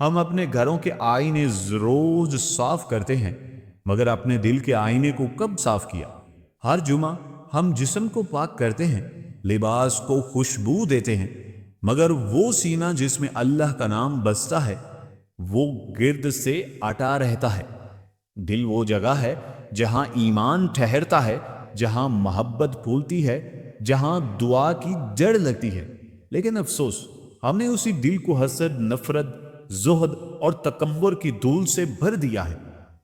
ہم اپنے گھروں کے آئینے روز صاف کرتے ہیں، مگر اپنے دل کے آئینے کو کب صاف کیا؟ ہر جمعہ ہم جسم کو پاک کرتے ہیں، لباس کو خوشبو دیتے ہیں، مگر وہ سینہ جس میں اللہ کا نام بستا ہے وہ گرد سے اٹا رہتا ہے۔ دل وہ جگہ ہے جہاں ایمان ٹھہرتا ہے، جہاں محبت پھولتی ہے، جہاں دعا کی جڑ لگتی ہے۔ لیکن افسوس، ہم نے اسی دل کو حسد، نفرت، زہد اور تکبر کی دھول سے بھر دیا ہے،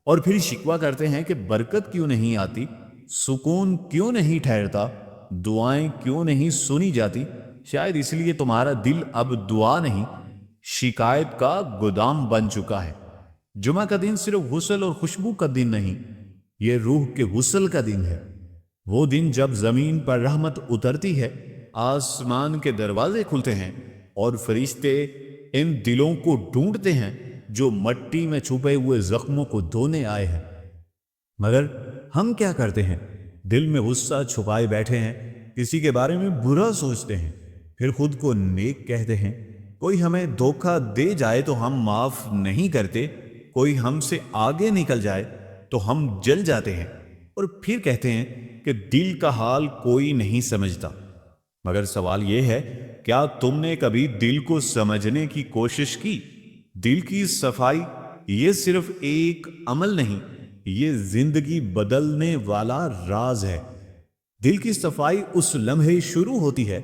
اور پھر شکوہ کرتے ہیں کہ برکت کیوں نہیں آتی، سکون کیوں نہیں ٹھہرتا، دعائیں کیوں نہیں سنی جاتی۔ شاید اس لیے تمہارا دل اب دعا نہیں، شکایت کا گودام بن چکا ہے۔ جمعہ کا دن صرف غسل اور خوشبو کا دن نہیں، یہ روح کے غسل کا دن ہے۔ وہ دن جب زمین پر رحمت اترتی ہے، آسمان کے دروازے کھلتے ہیں اور فرشتے ان دلوں کو ڈھونڈتے ہیں جو مٹی میں چھپے ہوئے زخموں کو دھونے آئے ہیں۔ مگر ہم کیا کرتے ہیں؟ دل میں غصہ چھپائے بیٹھے ہیں، کسی کے بارے میں برا سوچتے ہیں، پھر خود کو نیک کہتے ہیں۔ کوئی ہمیں دھوکہ دے جائے تو ہم معاف نہیں کرتے، کوئی ہم سے آگے نکل جائے تو ہم جل جاتے ہیں، اور پھر کہتے ہیں کہ دل کا حال کوئی نہیں سمجھتا۔ مگر سوال یہ ہے، کیا تم نے کبھی دل کو سمجھنے کی کوشش کی؟ دل کی صفائی یہ صرف ایک عمل نہیں، یہ زندگی بدلنے والا راز ہے۔ دل کی صفائی اس لمحے شروع ہوتی ہے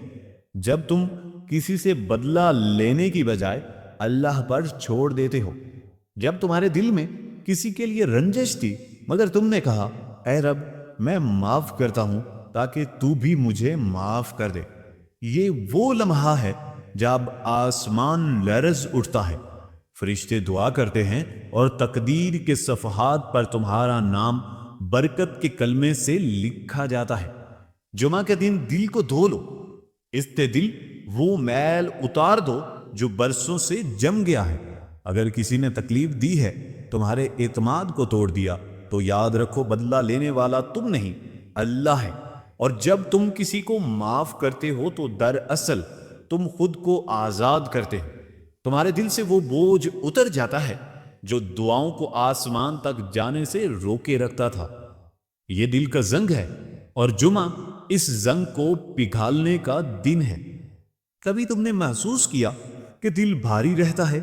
جب تم کسی سے بدلہ لینے کی بجائے اللہ پر چھوڑ دیتے ہو۔ جب تمہارے دل میں کسی کے لیے رنجش تھی، مگر تم نے کہا، اے رب میں معاف کرتا ہوں تاکہ تو بھی مجھے معاف کر دے۔ یہ وہ لمحہ ہے جب آسمان لرز اٹھتا ہے، فرشتے دعا کرتے ہیں اور تقدیر کے صفحات پر تمہارا نام برکت کے کلمے سے لکھا جاتا ہے۔ جمعہ کے دن دل کو دھو لو، اس سے دل وہ میل اتار دو جو برسوں سے جم گیا ہے۔ اگر کسی نے تکلیف دی ہے، تمہارے اعتماد کو توڑ دیا، تو یاد رکھو بدلہ لینے والا تم نہیں، اللہ ہے۔ اور جب تم کسی کو معاف کرتے ہو تو دراصل تم خود کو آزاد کرتے ہو۔ تمہارے دل سے وہ بوجھ اتر جاتا ہے جو دعاؤں کو آسمان تک جانے سے روکے رکھتا تھا۔ یہ دل کا زنگ ہے، اور جمعہ اس زنگ کو پگھالنے کا دن ہے۔ کبھی تم نے محسوس کیا کہ دل بھاری رہتا ہے،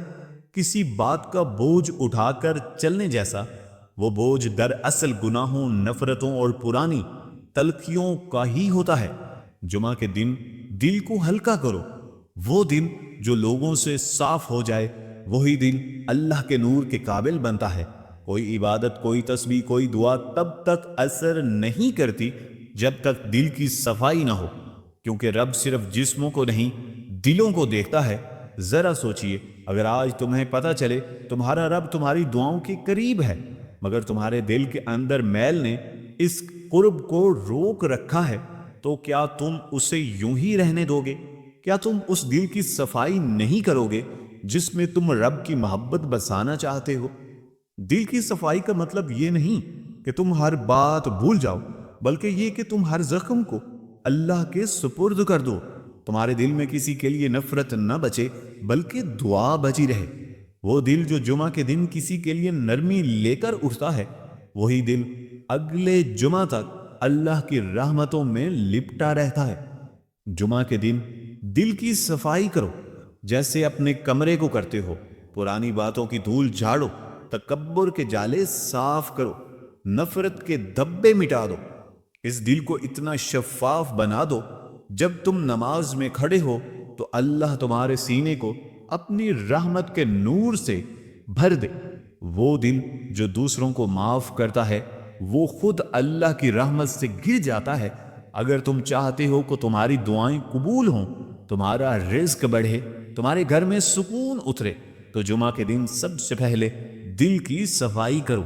کسی بات کا بوجھ اٹھا کر چلنے جیسا؟ وہ بوجھ دراصل گناہوں، نفرتوں اور پرانی تلخیوں کا ہی ہوتا ہے۔ جمعہ کے دن دل کو ہلکا کرو۔ وہ دن جو لوگوں سے صاف ہو جائے، وہی دن اللہ کے نور کے قابل بنتا ہے۔ کوئی عبادت، کوئی تسبیح، کوئی دعا تب تک اثر نہیں کرتی جب تک دل کی صفائی نہ ہو، کیونکہ رب صرف جسموں کو نہیں دلوں کو دیکھتا ہے۔ ذرا سوچئے، اگر آج تمہیں پتہ چلے تمہارا رب تمہاری دعاؤں کے قریب ہے، مگر تمہارے دل کے اندر میل نے اس قرب کو روک رکھا ہے، تو کیا تم اسے یوں ہی رہنے دو گے؟ کیا تم اس دل کی صفائی نہیں کرو گے جس میں تم رب کی محبت بسانا چاہتے ہو؟ دل کی صفائی کا مطلب یہ نہیں کہ تم ہر بات بھول جاؤ، بلکہ یہ کہ تم ہر زخم کو اللہ کے سپرد کر دو۔ تمہارے دل میں کسی کے لیے نفرت نہ بچے، بلکہ دعا بچی رہے۔ وہ دل جو جمعہ کے دن کسی کے لیے نرمی لے کر اٹھتا ہے، وہی دل اگلے جمعہ تک اللہ کی رحمتوں میں لپٹا رہتا ہے۔ جمعہ کے دن دل کی صفائی کرو جیسے اپنے کمرے کو کرتے ہو۔ پرانی باتوں کی دھول جھاڑو، تکبر کے جالے صاف کرو، نفرت کے دھبے مٹا دو۔ اس دل کو اتنا شفاف بنا دو، جب تم نماز میں کھڑے ہو تو اللہ تمہارے سینے کو اپنی رحمت کے نور سے بھر دے۔ وہ دل جو دوسروں کو معاف کرتا ہے، وہ خود اللہ کی رحمت سے گر جاتا ہے۔ اگر تم چاہتے ہو کہ تمہاری دعائیں قبول ہوں، تمہارا رزق بڑھے، تمہارے گھر میں سکون اترے، تو جمعہ کے دن سب سے پہلے دل کی صفائی کرو،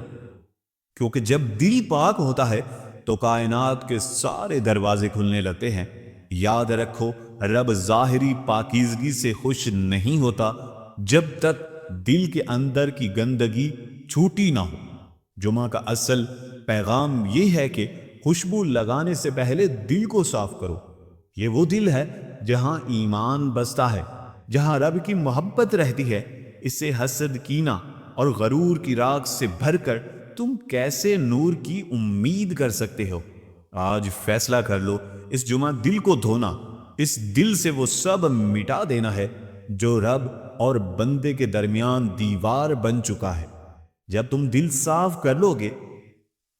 کیونکہ جب دل پاک ہوتا ہے تو کائنات کے سارے دروازے کھلنے لگتے ہیں۔ یاد رکھو، رب ظاہری پاکیزگی سے خوش نہیں ہوتا جب تک دل کے اندر کی گندگی چھوٹی نہ ہو۔ جمعہ کا اصل پیغام یہ ہے کہ خوشبو لگانے سے پہلے دل کو صاف کرو۔ یہ وہ دل ہے جہاں ایمان بستا ہے، جہاں رب کی محبت رہتی ہے، اس سے حسد، کینہ اور غرور کی راکھ سے بھر کر تم کیسے نور کی امید کر سکتے ہو؟ آج فیصلہ کر لو، اس جمعہ دل کو دھونا، اس دل سے وہ سب مٹا دینا ہے جو رب اور بندے کے درمیان دیوار بن چکا ہے۔ جب تم دل صاف کر لو گے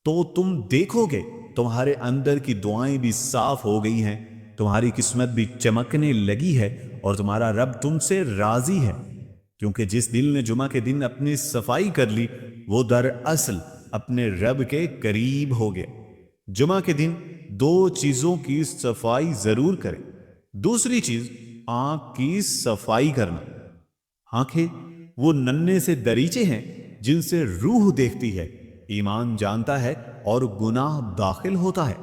تو تم دیکھو گے تمہارے اندر کی دعائیں بھی صاف ہو گئی ہیں، تمہاری قسمت بھی چمکنے لگی ہے اور تمہارا رب تم سے راضی ہے، کیونکہ جس دل نے جمعہ کے دن اپنی صفائی کر لی وہ دراصل اپنے رب کے قریب ہو گیا۔ جمعہ کے دن دو چیزوں کی صفائی ضرور کریں۔ دوسری چیز آنکھ کی صفائی کرنا۔ آنکھیں وہ ننھے سے دریچے ہیں جن سے روح دیکھتی ہے، ایمان جانتا ہے اور گناہ داخل ہوتا ہے۔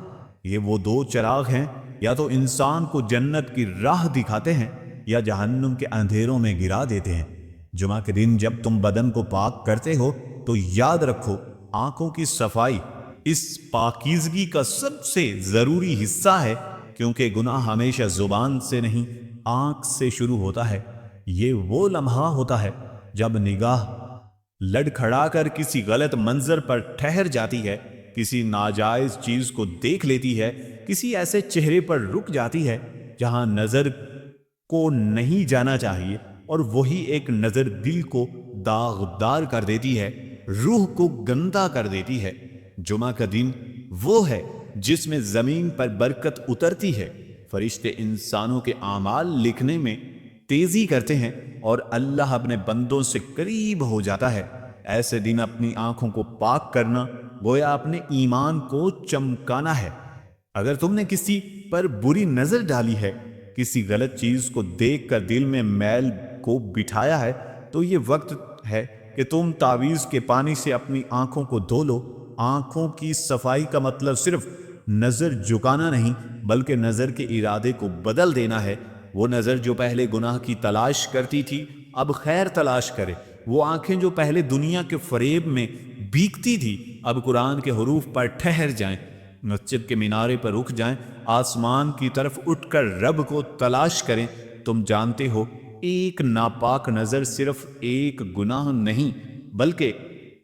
یہ وہ دو چراغ ہیں، یا تو انسان کو جنت کی راہ دکھاتے ہیں یا جہنم کے اندھیروں میں گرا دیتے ہیں۔ جمعہ کے دن جب تم بدن کو پاک کرتے ہو تو یاد رکھو آنکھوں کی صفائی اس پاکیزگی کا سب سے ضروری حصہ ہے، کیونکہ گناہ ہمیشہ زبان سے نہیں آنکھ سے شروع ہوتا ہے۔ یہ وہ لمحہ ہوتا ہے جب نگاہ لڑکھڑا کر کسی غلط منظر پر ٹھہر جاتی ہے، کسی ناجائز چیز کو دیکھ لیتی ہے، کسی ایسے چہرے پر رک جاتی ہے جہاں نظر کو نہیں جانا چاہیے، اور وہی ایک نظر دل کو داغدار کر دیتی ہے، روح کو گندا کر دیتی ہے۔ جمعہ کا دن وہ ہے جس میں زمین پر برکت اترتی ہے، فرشتے انسانوں کے اعمال لکھنے میں تیزی کرتے ہیں اور اللہ اپنے بندوں سے قریب ہو جاتا ہے۔ ایسے دن اپنی آنکھوں کو پاک کرنا گویا اپنے ایمان کو چمکانا ہے۔ اگر تم نے کسی پر بری نظر ڈالی ہے، کسی غلط چیز کو دیکھ کر دل میں میل کو بٹھایا ہے، تو یہ وقت ہے کہ تم تعویذ کے پانی سے اپنی آنکھوں کو دھو لو۔ آنکھوں کی صفائی کا مطلب صرف نظر جھکانا نہیں، بلکہ نظر کے ارادے کو بدل دینا ہے۔ وہ نظر جو پہلے گناہ کی تلاش کرتی تھی اب خیر تلاش کرے، وہ آنکھیں جو پہلے دنیا کے فریب میں بھیگتی تھی اب قرآن کے حروف پر ٹھہر جائیں، مسجد کے مینارے پر رک جائیں، آسمان کی طرف اٹھ کر رب کو تلاش کریں۔ تم جانتے ہو ایک ناپاک نظر صرف ایک گناہ نہیں بلکہ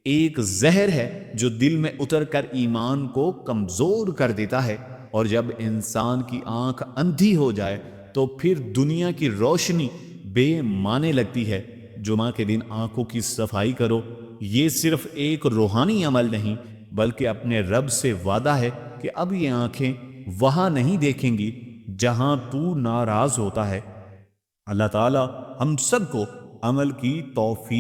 ایک زہر ہے جو دل میں اتر کر ایمان کو کمزور کر دیتا ہے، اور جب انسان کی آنکھ اندھی ہو جائے تو پھر دنیا کی روشنی بے معنی لگتی ہے۔ جمعہ کے دن آنکھوں کی صفائی کرو، یہ صرف ایک روحانی عمل نہیں بلکہ اپنے رب سے وعدہ ہے کہ اب یہ آنکھیں وہاں نہیں دیکھیں گی جہاں تو ناراض ہوتا ہے۔ اللہ تعالی ہم سب کو عمل کی توفیق